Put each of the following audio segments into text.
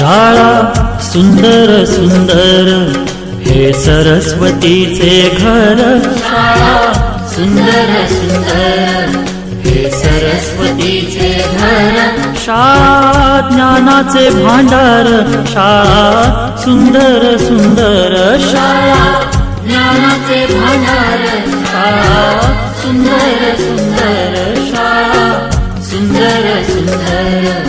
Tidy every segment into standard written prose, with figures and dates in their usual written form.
शाळा सुंदर सुंदर हे सरस्वतीचे घर। शाळा सुंदर सुंदर हे सरस्वतीचे घर। शाळा ज्ञानाचे भांडार। शाळा सुंदर सुंदर शाळा ज्ञानाचे भांडार। शाळा सुंदर सुंदर शाळा सुंदर सुंदर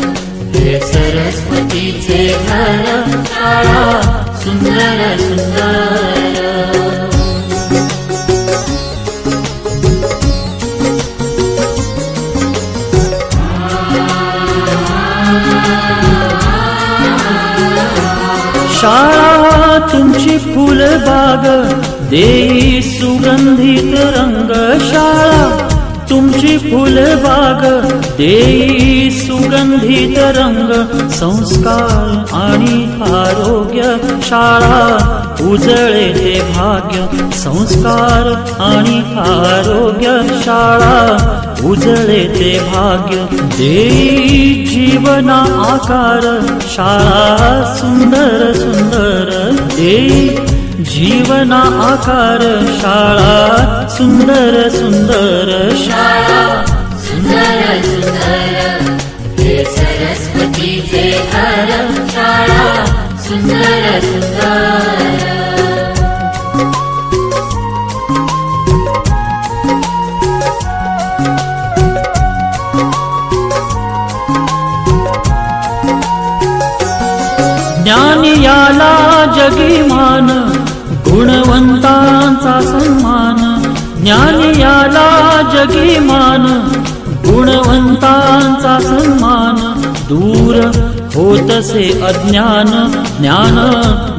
हे सरस्वतीचे घर। शाळा सुंदर सुंदर। शाळा तुमची फुलबाग देई सुगंधित रंग। शाळा तुमची फुलबाग देई सुगंधित रंग। संस्कार आणि आरोग्य शाळा उजळे ते भाग्य। संस्कार आणि आरोग्य शाळा उजळे ते भाग्य। देई जीवना आकार शाळा सुंदर सुंदर देई जीवना आकार। शाळा सुंदर सुंदर शाळा सुंदर सुंदर हे सरस्वतीचे घर। शाळा सुंदर सुंदर। ज्ञान याला जगी मान गुणवंतांचा सन्मान। ज्ञान याला जगी मान गुणवंतांचा सन्मान। दूर होतसे अज्ञान ज्ञान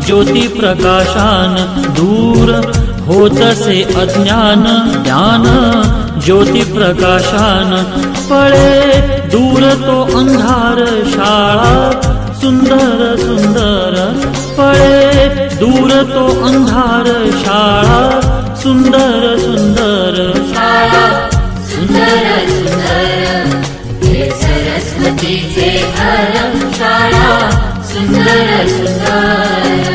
ज्योती प्रकाशान। दूर होतसे अज्ञान ज्ञान ज्योती प्रकाशान। पळे दूर तो अंधार शाळा सुंदर सुंदर पळे दूर तो अंधार। शाळा सुंदर सुंदर शाळा सुंदर सुंदर हे सरस्वतीचे घर। शाळा सुंदर सुंदर।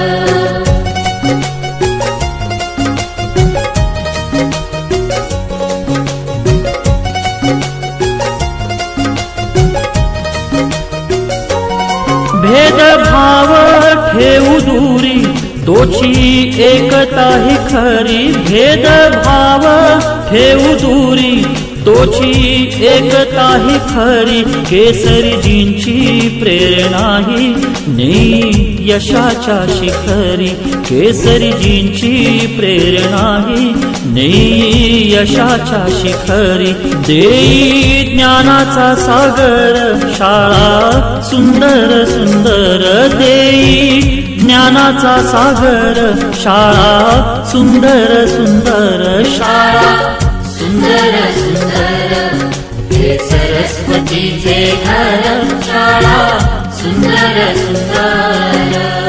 भेदभाव ठेवू दूरी तोची एकता ही खरी। भेदभाव ठेवू दूरी तोची एकता ही खरी। केसरीजींची प्रेरणा ही नेई यशाच्या शिखरी। केसरीजींची प्रेरणा ही नेई यशाच्या शिखरी। देई ज्ञानाचा सागर शाळा सुंदर सुंदर देई ज्ञानाचा सागर। शाळा सुंदर सुंदर शाळा सुंदर सुंदर हे सरस्वतीचे घर। शाळा सुंदर सुंदर।